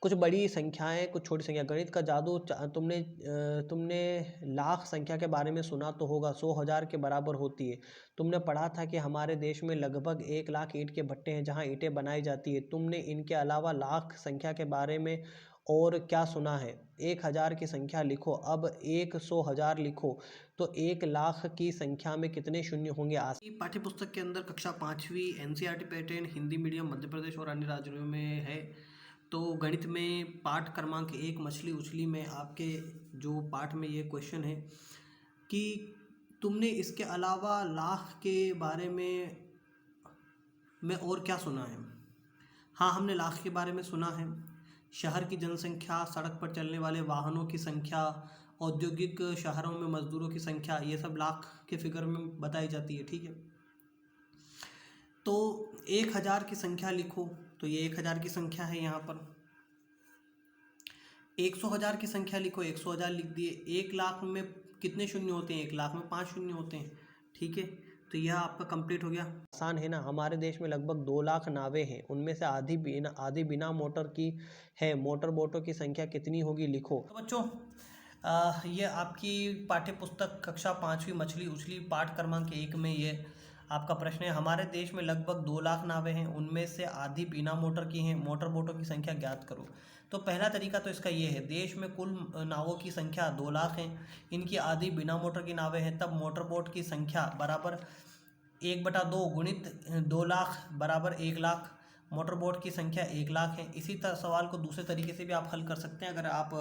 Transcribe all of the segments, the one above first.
कुछ बड़ी संख्याएं, कुछ छोटी संख्या। गणित का जादू। तुमने लाख संख्या के बारे में सुना तो होगा, 100,000 के बराबर होती है। तुमने पढ़ा था कि हमारे देश में लगभग 1 लाख ईंट के भट्टे हैं जहां ईंटें बनाई जाती है। तुमने इनके अलावा लाख संख्या के बारे में और क्या सुना है? 1,000 की संख्या लिखो। अब 100,000 लिखो तो 1 लाख की संख्या में कितने शून्य होंगे? पाठ्य पुस्तक के अंदर कक्षा 5वीं NCERT pattern Hindi medium Madhya Pradesh और अन्य राज्यों में है। तो गणित में पाठ क्रमांक 1 मछली उछली में आपके जो पाठ में ये क्वेश्चन है कि तुमने इसके अलावा लाख के बारे में और क्या सुना है? हाँ, हमने लाख के बारे में सुना है। शहर की जनसंख्या, सड़क पर चलने वाले वाहनों की संख्या, औद्योगिक शहरों में मजदूरों की संख्या, ये सब लाख के फिगर में बताई जाती है। ठीक है, तो 1,000 की संख्या लिखो। तो ये 1,000 की संख्या है यहाँ पर। 100,000 की संख्या लिखो, 100,000 लिख दिए। 1 लाख में कितने शून्य होते हैं? 1 लाख में 5 शून्य होते हैं। ठीक है, तो यह आपका कंप्लीट हो गया। आसान है ना। हमारे देश में लगभग 2 लाख नावें हैं, उनमें से आधी बिना मोटर की है। मोटर बोटों की संख्या कितनी होगी? लिखो। तो बच्चों, ये आपकी पाठ्य पुस्तक कक्षा 5वीं मछली उछली पाठ क्रमांक 1 में ये आपका प्रश्न है। हमारे देश में लगभग 2 लाख नावें हैं, उनमें से आधी बिना मोटर की हैं। मोटर बोटों की संख्या ज्ञात करो। तो पहला तरीका तो इसका ये है, देश में कुल नावों की संख्या 2 लाख हैं, इनकी आधी बिना मोटर की नावें हैं, तब मोटर बोट की संख्या बराबर 1/2 गुणित 2 लाख बराबर 1 लाख। मोटर बोट की संख्या 1 लाख है। इसी तरह सवाल को दूसरे तरीके से भी आप हल कर सकते हैं, अगर आप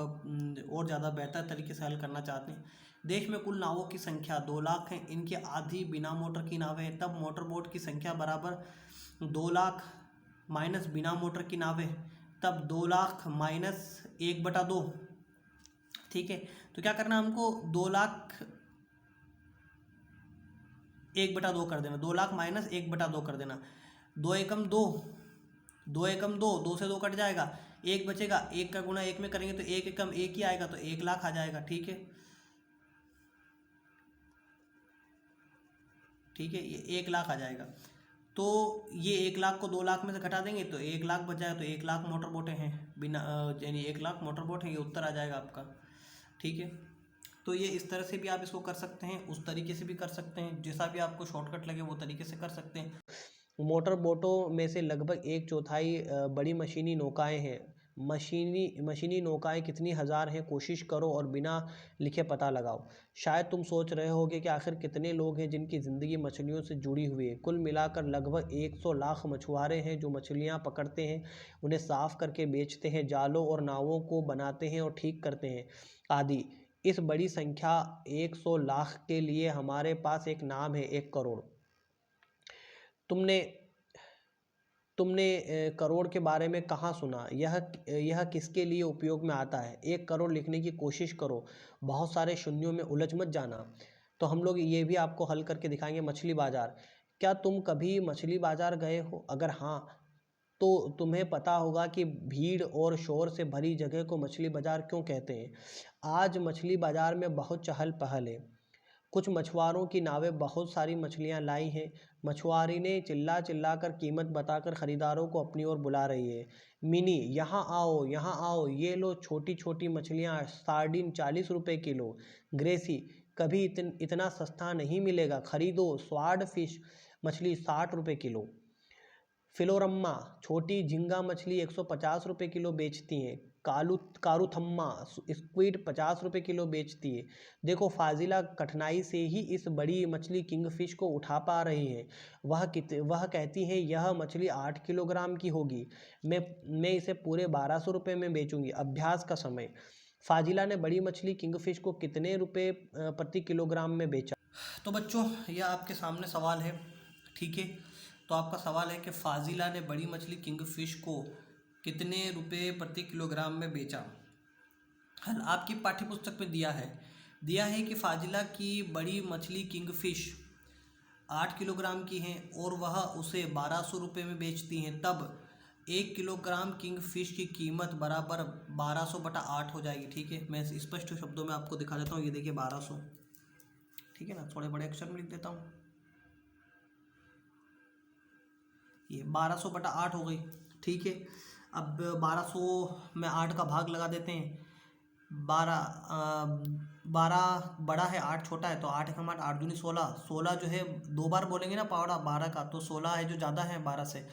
और ज़्यादा बेहतर तरीके से हल करना चाहते हैं। देश में कुल नावों की संख्या 2 लाख है, इनकी आधी बिना मोटर की नावें हैं, तब मोटर बोट की संख्या बराबर 2 लाख माइनस बिना मोटर की नावें, तब 2 लाख माइनस 1/2। ठीक है, तो क्या करना हमको? 2 लाख 1/2 कर देना। 2 लाख माइनस 1/2 कर देना। 2 एकम 2, 2 एकम 2, 2 से 2 कट जाएगा, 1 बचेगा। 1 का गुणा 1 में करेंगे तो 1 एकम 1 ही आएगा, तो 1 लाख आ जाएगा। ठीक है, ठीक है, ये 1 लाख आ जाएगा। तो ये 1 लाख को 2 लाख में से घटा देंगे तो 1 लाख बच जाएगा। तो 1 लाख मोटर बोटें हैं बिना, यानी 1 लाख मोटर बोट हैं, ये उत्तर आ जाएगा आपका। ठीक है, तो ये इस तरह से भी आप इसको कर सकते हैं, उस तरीके से भी कर सकते हैं, जैसा भी आपको शॉर्टकट लगे वो तरीके से कर सकते हैं। मोटर बोटों में से लगभग 1/4 बड़ी मशीनी नौकाएं हैं। मशीनी नौकाएं कितनी हज़ार हैं? कोशिश करो और बिना लिखे पता लगाओ। शायद तुम सोच रहे होगे कि आखिर कितने लोग हैं जिनकी ज़िंदगी मछलियों से जुड़ी हुई है। कुल मिलाकर लगभग 100 लाख मछुआरे हैं जो मछलियां पकड़ते हैं, उन्हें साफ करके बेचते हैं, जालों और नावों को बनाते हैं और ठीक करते हैं आदि। इस बड़ी संख्या 100 लाख के लिए हमारे पास एक नाम है, 1 करोड़। तुमने तुमने करोड़ के बारे में कहाँ सुना? यह किसके लिए उपयोग में आता है? 1 करोड़ लिखने की कोशिश करो, बहुत सारे शून्यों में उलझ मत जाना। तो हम लोग ये भी आपको हल करके दिखाएंगे। मछली बाजार। क्या तुम कभी मछली बाजार गए हो? अगर हाँ, तो तुम्हें पता होगा कि भीड़ और शोर से भरी जगह को मछली बाजार क्यों कहते हैं। आज मछली बाजार में बहुत चहल पहल है। कुछ मछुआरों की नावें बहुत सारी मछलियां लाई हैं। मछुआरी ने चिल्ला चिल्ला कर कीमत बताकर खरीदारों को अपनी ओर बुला रही है। मिनी, यहाँ आओ, यहाँ आओ, ये लो छोटी छोटी मछलियाँ, सार्डिन 40 रुपये किलो। ग्रेसी, कभी इतना सस्ता नहीं मिलेगा, खरीदो। स्वाड फिश मछली 60 रुपये किलो। फिलोरम्मा, छोटी झींगा मछली 150 रुपये किलो बेचती हैं। कारूथम्मा स्क्विड 50 रुपये किलो बेचती है। देखो फाजिला कठिनाई से ही इस बड़ी मछली किंगफिश को उठा पा रही है। वह कहती हैं यह मछली 8 किलोग्राम की होगी। मैं इसे पूरे 1200 रुपये में बेचूंगी। अभ्यास का समय। फाजिला ने बड़ी मछली किंगफिश को कितने रुपए प्रति किलोग्राम में बेचा? तो बच्चों, यह आपके सामने सवाल है। ठीक है, तो आपका सवाल है कि फाजिला ने बड़ी मछली किंगफिश को कितने रुपए प्रति किलोग्राम में बेचा। हल आपकी पाठ्यपुस्तक में दिया है कि फाजिला की बड़ी मछली किंगफिश 8 किलोग्राम की हैं और वह उसे 1200 रुपये में बेचती हैं, तब 1 किलोग्राम किंगफिश की कीमत बराबर 1200/8 हो जाएगी। ठीक है, मैं स्पष्ट शब्दों में आपको दिखा देता हूँ। ये देखिए 1200, ठीक है ना, थोड़े बड़े अक्षर में लिख देता हूँ। ये 1200/8 हो गई। ठीक है, अब 1200 में 8 का भाग लगा देते हैं। 12 बड़ा है, 8 छोटा है, तो 8 एकम 8, 8 दूनी 16। 16 जो है 2 बार बोलेंगे ना पावड़ा 12 का, तो 16 है जो ज़्यादा है 12 से।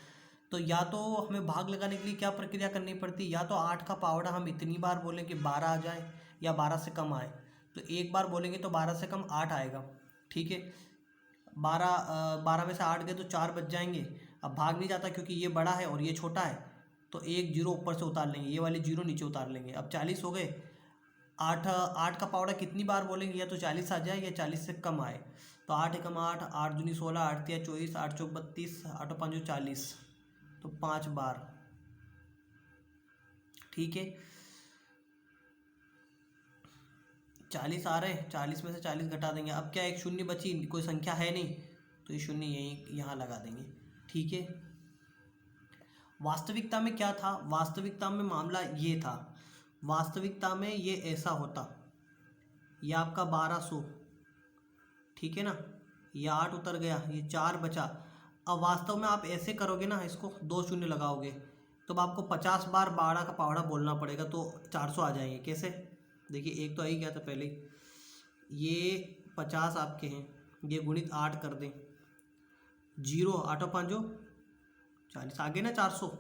तो या तो हमें भाग लगाने के लिए क्या प्रक्रिया करनी पड़ती, या तो 8 का पावड़ा हम इतनी बार बोलें कि 12 आ जाए या 12 से कम आए। तो एक बार बोलेंगे तो 12 से कम 8 आएगा, ठीक है। 12 में से 8 गए तो 4 बच जाएंगे। अब भाग नहीं जाता क्योंकि ये बड़ा है और ये छोटा है, तो एक जीरो ऊपर से उतार लेंगे, ये वाले जीरो नीचे उतार लेंगे। अब 40 हो गए। 8 का पावड़ा कितनी बार बोलेंगे, या तो 40 आ जाए या 40 से कम आए। तो 8 एकम 8, 8 दूनी 16, 8 तिया 24, 8 चौक 32, 8 पाँच 40, तो 5 बार, ठीक है। 40 आ रहे हैं, 40 में से 40 घटा देंगे। अब क्या एक शून्य बची, कोई संख्या है नहीं, तो ये शून्य यहीं यहाँ लगा देंगे, ठीक है। वास्तविकता में क्या था, वास्तविकता में मामला ये था, वास्तविकता में ये ऐसा होता, ये आपका 1200, ठीक है ना, ये 8 उतर गया, ये 4 बचा। अब वास्तव में आप ऐसे करोगे ना, इसको 2 शून्य लगाओगे, तो अब आपको 50 बार 12 का पावड़ा बोलना पड़ेगा, तो 400 आ जाएंगे। कैसे, देखिए एक तो आ ही गया था पहले, ये 50 आपके हैं, ये गुणित 8 कर दें, जीरो 8 पाँचो 40, आगे ना 400।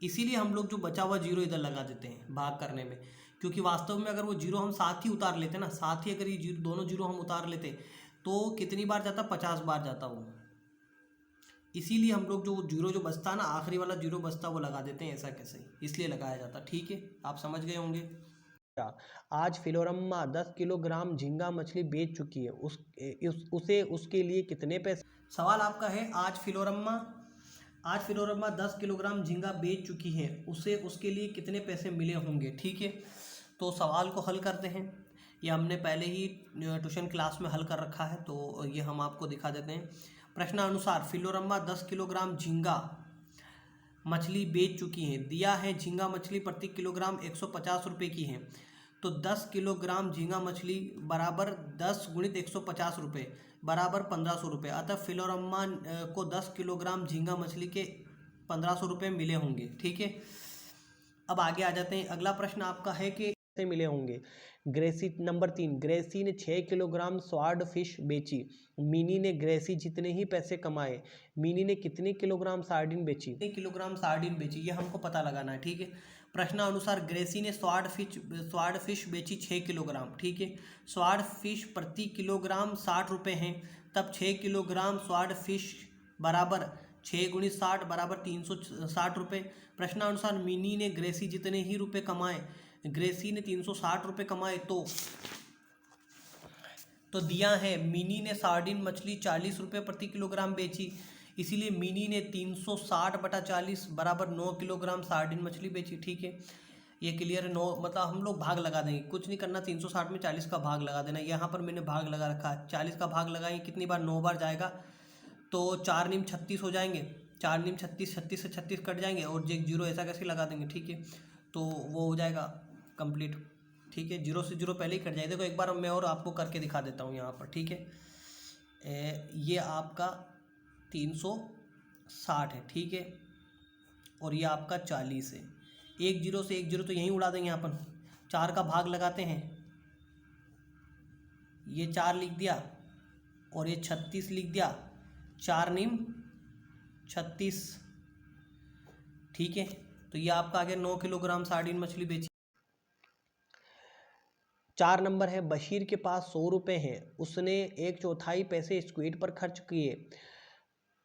इसीलिए हम लोग जो बचा हुआ जीरो इधर लगा देते हैं भाग करने में, क्योंकि वास्तव में अगर वो जीरो हम साथ ही उतार लेते ना, साथ ही अगर ये जीरो, दोनों जीरो हम उतार लेते, तो कितनी बार जाता, 50 बार जाता वो। इसीलिए हम लोग जो जीरो जो बचता है ना, आखिरी वाला जीरो बचता, वो लगा देते हैं, ऐसा कैसे, इसलिए लगाया जाता, ठीक है, आप समझ गए होंगे। आज फिलोरम्मा 10 किलोग्राम झींगा मछली बेच चुकी है, उसे उसके लिए कितने पैसे। सवाल आपका है, आज फिलोरम्मा 10 किलोग्राम झींगा बेच चुकी है, उसे उसके लिए कितने पैसे मिले होंगे, ठीक है। तो सवाल को हल करते हैं, ये हमने पहले ही ट्यूशन क्लास में हल कर रखा है, तो ये हम आपको दिखा देते हैं। प्रश्नानुसार फिलोरम्मा 10 किलोग्राम झींगा मछली बेच चुकी हैं, दिया है झींगा मछली प्रति किलोग्राम 150 रुपये की है, तो 10 किलोग्राम झींगा मछली बराबर 10 गुणित 150 रुपये बराबर 1500 रुपये, अतः फिलोरम्मा को 10 किलोग्राम झींगा मछली के 1500 रुपये मिले होंगे, ठीक है। अब आगे आ जाते हैं, अगला प्रश्न आपका है कि कैसे मिले होंगे। ग्रेसी नंबर 3, ग्रेसी ने 6 किलोग्राम स्वार्ड फिश बेची, मिनी ने ग्रेसी जितने ही पैसे कमाए, मिनी ने कितने किलोग्राम सार्डिन बेची, कितने किलोग्राम सार्डिन बेची, ये हमको पता लगाना है, ठीक है। प्रश्नानुसार ग्रेसी ने स्वार्ड फिश बेची 6 किलोग्राम, ठीक है। स्वार्ड फिश प्रति किलोग्राम 60 रुपये हैं, तब 6 किलोग्राम स्वार्ड फिश बराबर 6 गुणित 60 बराबर 360 रुपये। प्रश्नानुसार मिनी ने ग्रेसी जितने ही रुपये कमाए, ग्रेसी ने 360 रुपये कमाए, तो दिया है मिनी ने सार्डिन मछली 40 रुपये प्रति किलोग्राम बेची, इसीलिए मिनी ने 360/40 बराबर 9 किलोग्राम सार्डिन मछली बेची, ठीक है। ये क्लियर है। 9 मतलब हम लोग भाग लगा देंगे, कुछ नहीं करना, 360 में 40 का भाग लगा देना। यहाँ पर मैंने भाग लगा रखा है, 40 का भाग लगाएंगे कितनी बार, 9 बार जाएगा, तो 4 नीम 36 हो जाएंगे, 4 नीम 36, 36 से 36 कट जाएंगे, और एक जीरो ऐसा कैसे लगा देंगे, ठीक है। तो वो हो जाएगा कंप्लीट, ठीक है। जीरो से जीरो पहले ही कट जाए। देखो एक बार मैं और आपको करके दिखा देता हूँ यहाँ पर, ठीक है। ये आपका 360 है, ठीक है, और ये आपका 40 है। एक जीरो से एक जीरो तो यहीं उड़ा देंगे अपन। 4 का भाग लगाते हैं, ये 4 लिख दिया और ये 36 लिख दिया, 4 नीम 36, ठीक है। तो ये आपका आ गया 9 किलोग्राम सार्डिन मछली बेची। 4 नंबर है, बशीर के पास 100 रुपये हैं, उसने 1/4 पैसे स्क्वीड पर खर्च किए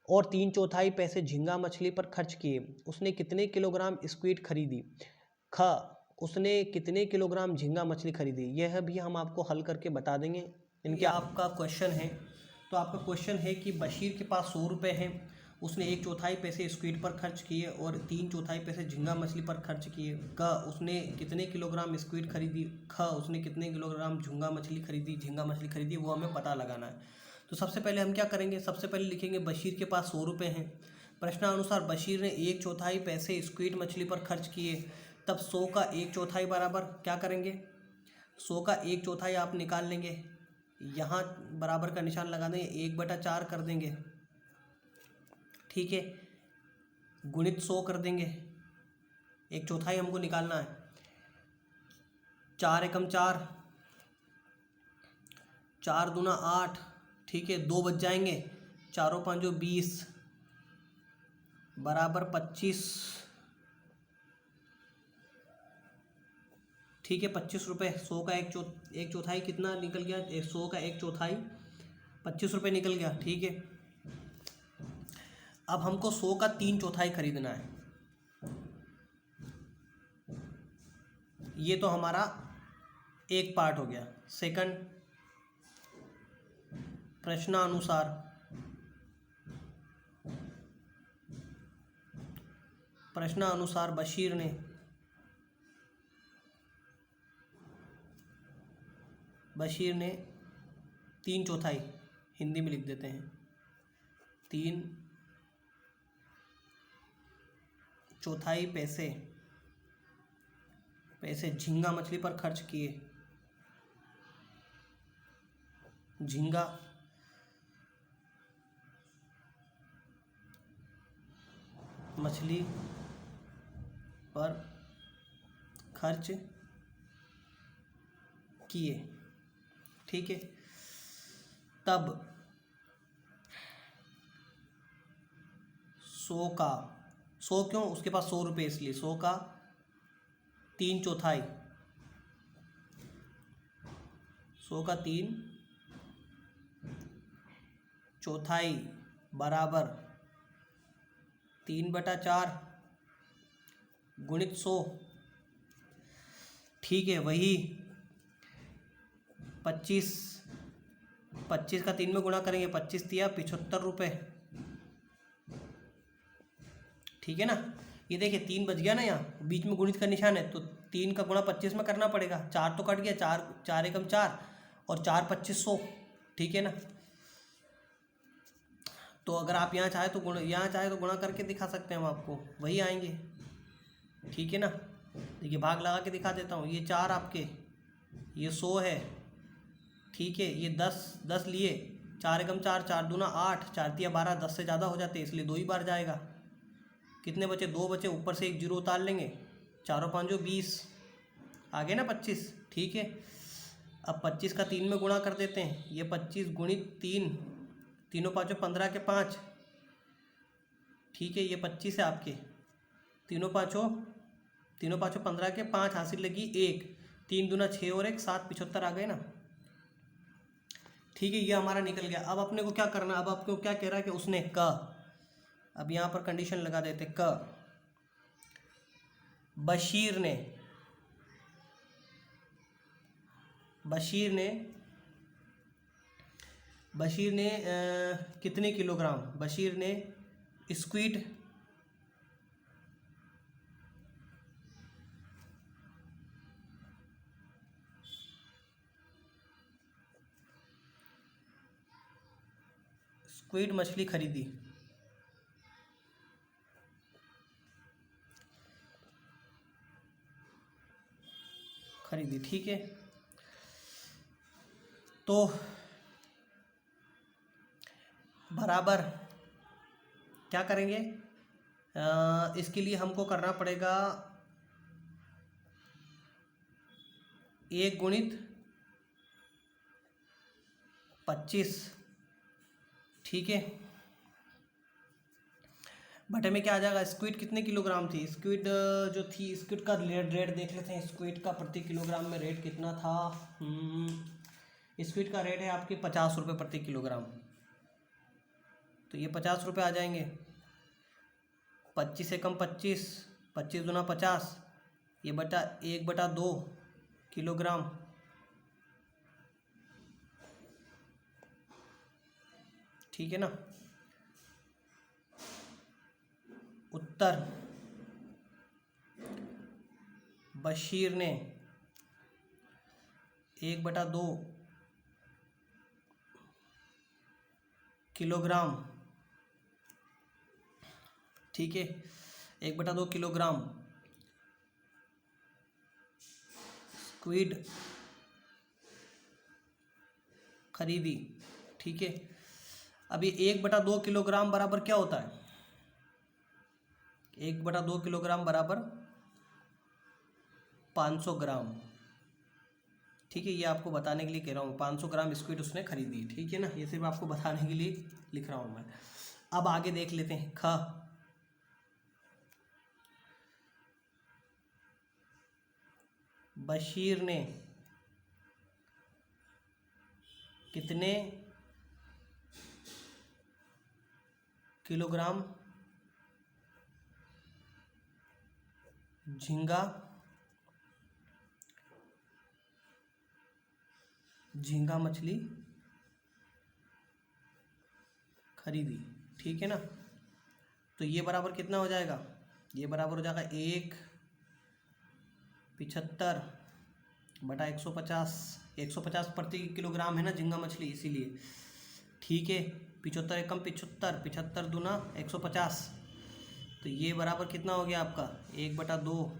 और 3/4 पैसे झींगा मछली पर खर्च किए, उसने कितने किलोग्राम स्क्वीड खरीदी। ख, उसने कितने किलोग्राम झींगा मछली खरीदी, यह भी हम आपको हल करके बता देंगे। इनके आपका क्वेश्चन है, तो आपका क्वेश्चन है कि बशीर के पास 100 रुपये हैं, उसने 1/4 पैसे स्क्वीड पर खर्च किए और 3/4 पैसे झींगा मछली पर खर्च किए। क, उसने कितने किलोग्राम स्क्वीड खरीदी। ख, उसने कितने किलोग्राम झींगा मछली खरीदी, वो हमें पता लगाना है। तो सबसे पहले हम क्या करेंगे, सबसे पहले लिखेंगे बशीर के पास 100 रुपये हैं। प्रश्नानुसार बशीर ने 1/4 पैसे स्क्वीड मछली पर खर्च किए, तब 100 का 1/4 बराबर क्या करेंगे, 100 का 1/4 आप निकाल लेंगे, यहाँ बराबर का निशान लगा देंगे, 1/4 कर देंगे, ठीक है, गुणित 100 कर देंगे, एक चौथाई हमको निकालना है। 4 एकम 4, 4 दूना 8, ठीक है, 2 बच जाएंगे, 4 5 20 बराबर 25, ठीक है, 25 रुपये। 100 का एक चौथाई कितना निकल गया? 100 का एक चौथाई 25 रुपये निकल गया, ठीक है। अब हमको 100 का 3 चौथाई खरीदना है। ये तो हमारा एक पार्ट हो गया। सेकंड, प्रश्नानुसार बशीर ने 3 चौथाई, हिंदी में लिख देते हैं, 3 चौथाई पैसे झींगा मछली पर खर्च किए। झींगा मछली पर खर्च किए, ठीक है। तब 100 का 100 क्यों? उसके पास 100 रुपये, इसलिए 100 का 3 चौथाई, 100 का 3 चौथाई बराबर 3/4 गुणित 100, ठीक है। वही 25 का 3 में गुणा करेंगे, 25 दिया 75 रुपये, ठीक है ना। ये देखिए 3 बच गया ना, यहाँ बीच में गुणित का निशान है, तो 3 का गुणा 25 में करना पड़ेगा। 4 तो कट गया, 4 एकम 4 और 4 25 100, ठीक है ना। तो अगर आप यहाँ चाहे तो गुणा करके दिखा सकते हैं हम आपको, वही आएंगे, ठीक है ना। देखिए भाग लगा के दिखा देता हूँ। ये 4 आपके, ये 100 है, ठीक है। ये 10 लिए, 4 एकम 4, 4 दूना 8, 4 तिया 12, 10 से ज़्यादा हो जाते, इसलिए 2 ही बार जाएगा। कितने बचे? 2 बचे, ऊपर से एक जीरो उतार लेंगे, 4 5 20, आगे ना 25, ठीक है। अब 25 का 3 में गुणा कर देते हैं, ये 25 गुणित 3, 3 5 15 के 5, ठीक है। ये 25 है आपके, 3 5 15 के 5, हासिल लगी 1, 3 दूना 6 और 1 7, 75 आ गए ना, ठीक है। ये हमारा निकल गया। अब अपने को क्या करना? अब आपको क्या कह रहा है कि उसने अब यहाँ पर कंडीशन लगा देते, बशीर ने कितने किलोग्राम? बशीर ने स्क्वीड मछली खरीदी, ठीक है। तो बराबर क्या करेंगे? इसके लिए हमको करना पड़ेगा 1 गुणित 25, ठीक है। बटे में क्या आ जाएगा? स्क्विड कितने किलोग्राम थी? स्क्विड जो थी, स्क्विड का रेट देख लेते हैं। स्क्विड का प्रति किलोग्राम में रेट कितना था? स्क्विड का रेट है आपके 50 रुपये प्रति किलोग्राम, तो ये 50 रुपये आ जाएंगे। 25 एकम 25, 25 दूना 50, ये 1/2 किलोग्राम, ठीक है ना। उत्तर, बशीर ने 1/2 किलोग्राम, ठीक है, 1/2 किलोग्राम स्क्विड खरीदी, ठीक है। अभी 1/2 किलोग्राम बराबर क्या होता है? 1/2 किलोग्राम बराबर 500 ग्राम। ठीक है, ये आपको बताने के लिए कह रहा हूँ, 500 ग्राम स्क्विड उसने खरीदी। ठीक है ना, ये सिर्फ आपको बताने के लिए लिख रहा हूँ मैं। अब आगे देख लेते हैं। ख, बशीर ने कितने किलोग्राम झींगा मछली खरीदी। ठीक है ना, तो ये बराबर कितना हो जाएगा, ये बराबर हो जाएगा 175 बटा 150। 150 प्रति किलोग्राम है ना झींगा मछली, इसीलिए। ठीक है, 75 एकम 75, 75 दूना 150, तो ये बराबर कितना हो गया आपका 1/2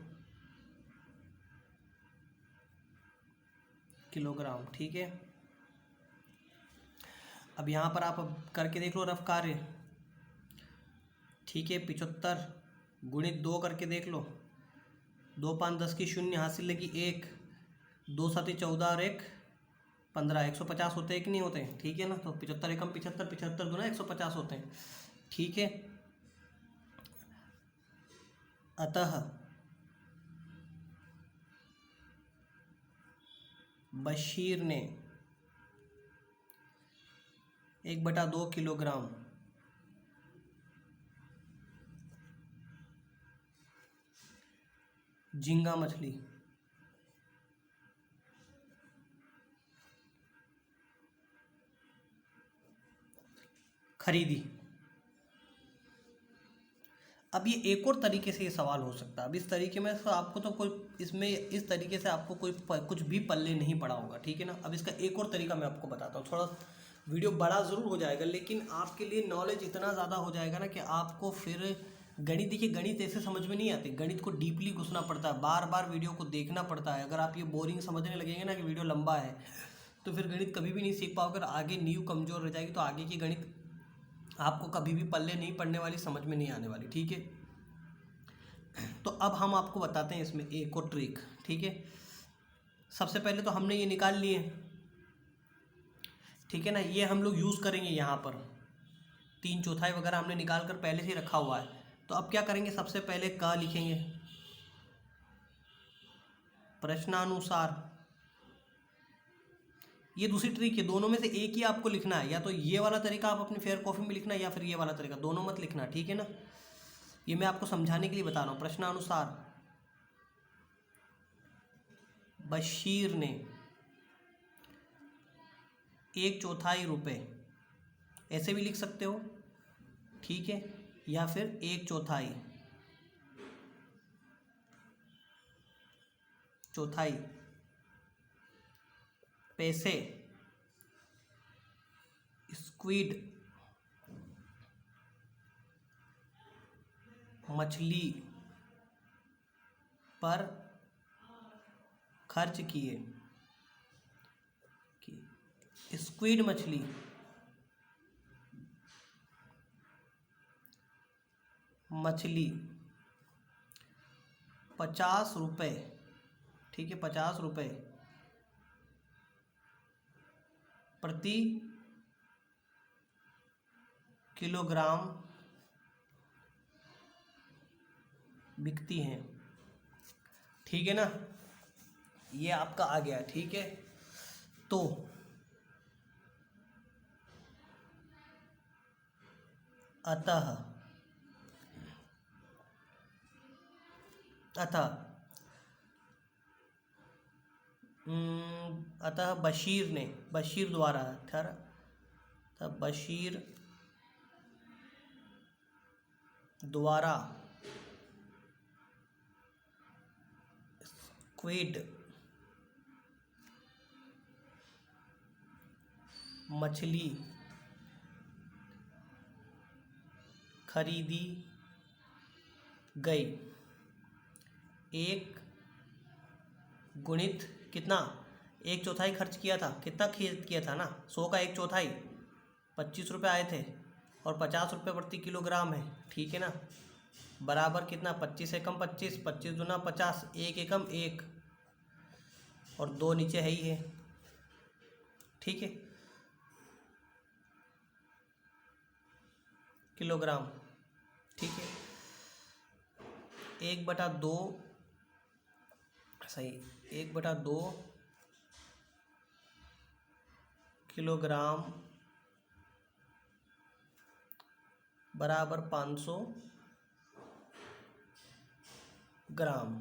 किलोग्राम। ठीक है, अब यहाँ पर आप करके देख लो रफ कार्य। ठीक है, 75 गुणित 2 करके देख लो, 2 5 10 की शून्य, हासिल लगी 1, 2 7 14 और 1 15, 150 होते हैं कि नहीं होते हैं। ठीक है ना, तो 75 एकम 75, 75 गुना 150 होते हैं। ठीक है, अतः बशीर ने 1/2 किलोग्राम झींगा मछली खरीदी। अब ये एक और तरीके से ये सवाल हो सकता है। अब इस तरीके में तो आपको तो कोई इसमें इस तरीके से आपको कोई कुछ भी पल्ले नहीं पड़ा होगा। ठीक है ना, अब इसका एक और तरीका मैं आपको बताता हूँ। थोड़ा वीडियो बड़ा ज़रूर हो जाएगा, लेकिन आपके लिए नॉलेज इतना ज़्यादा हो जाएगा ना कि आपको फिर गणित, देखिए गणित ऐसे समझ में नहीं आते, गणित को डीपली घुसना पड़ता है, बार बार वीडियो को देखना पड़ता है। अगर आप ये बोरिंग समझने लगेंगे ना कि वीडियो लंबा है, तो फिर गणित कभी भी नहीं सीख पाओगे, आगे नींव कमज़ोर रह जाएगी, तो आगे की गणित आपको कभी भी पल्ले नहीं पड़ने वाली, समझ में नहीं आने वाली। ठीक है, तो अब हम आपको बताते हैं इसमें एक और ट्रिक। ठीक है, सबसे पहले तो हमने ये निकाल लिए। ठीक है ना, ये हम लोग यूज़ करेंगे यहाँ पर, 3/4 वगैरह हमने निकाल कर पहले से ही रखा हुआ है। तो अब क्या करेंगे, सबसे पहले क लिखेंगे, प्रश्नानुसार। ये दूसरी ट्रिक है, दोनों में से एक ही आपको लिखना है, या तो ये वाला तरीका आप अपनी फेयर कॉपी में लिखना है, या फिर ये वाला तरीका, दोनों मत लिखना। ठीक है ना, ये मैं आपको समझाने के लिए बता रहा हूँ। प्रश्नानुसार बशीर ने 1/4 रुपये, ऐसे भी लिख सकते हो। ठीक है, या फिर 1/4 पैसे स्क्विड मछली पर खर्च किए। स्क्विड मछली मछली 50 रुपये। ठीक है, 50 रुपये प्रति किलोग्राम बिकती हैं। ठीक है ना, ये आपका आ गया। ठीक है, तो अतः बशीर ने, बशीर द्वारा, बशीर द्वारा स्क्विड मछली खरीदी गई। 1 गुणित कितना, 1/4 खर्च किया था, कितना किया था ना, 100 का 1/4 25 रुपये आए थे, और 50 रुपये प्रति किलोग्राम है। ठीक है ना, बराबर कितना, 25 एकम 25, 25 दूना 50, 1 एकम 1, और 2 नीचे है ही है, ठीक है, किलोग्राम, ठीक है। 1/2 सही, 1/2 किलोग्राम बराबर 500 ग्राम।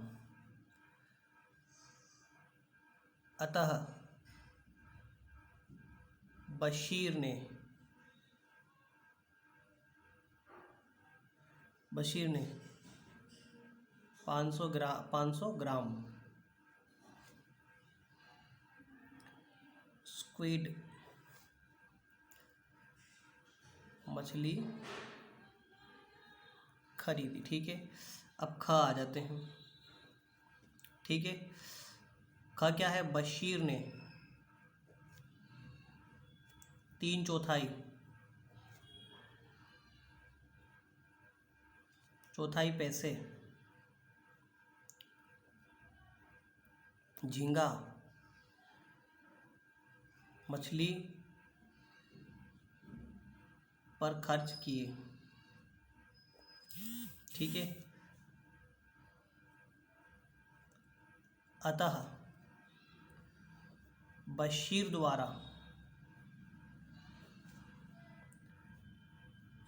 अतः बशीर ने 500 ग्राम स्क्विड मछली खरीदी, ठीक है। अब ख आ जाते हैं, ठीक है। ख क्या है? बशीर ने 3/4 पैसे झींगा मछली पर खर्च किए, ठीक है। अतः बशीर द्वारा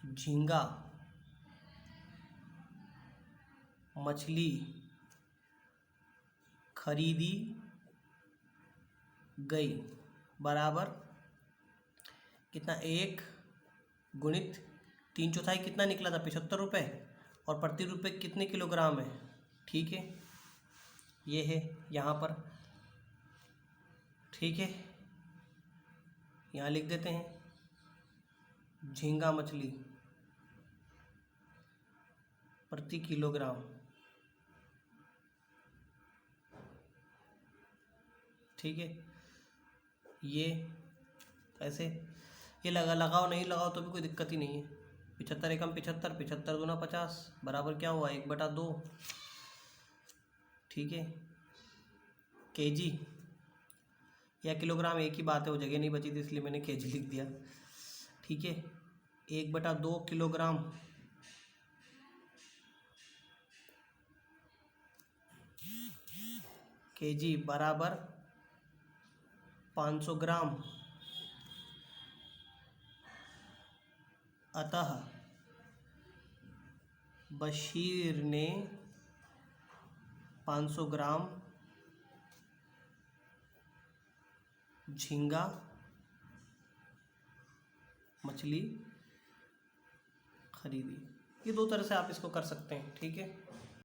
झींगा मछली खरीदी गई बराबर कितना? 1 गुणित 3/4 कितना निकला था? 75 रुपये, और प्रति रुपये कितने किलोग्राम है, ठीक है। ये है यहाँ पर, ठीक है। यहाँ लिख देते हैं झींगा मछली प्रति किलोग्राम, ठीक है। ये ऐसे, ये लगाओ नहीं लगाओ तो भी कोई दिक्कत ही नहीं है। 75 एकम 75, 75 दूना 50 बराबर क्या हुआ? 1/2, ठीक है। केजी या किलोग्राम एक ही बात है, वो जगह नहीं बची थी इसलिए मैंने केजी लिख दिया, ठीक है। 1/2 किलोग्राम केजी बराबर 500 ग्राम। अतः बशीर ने 500 ग्राम झींगा मछली खरीदी। ये 2 तरह से आप इसको कर सकते हैं, ठीक है।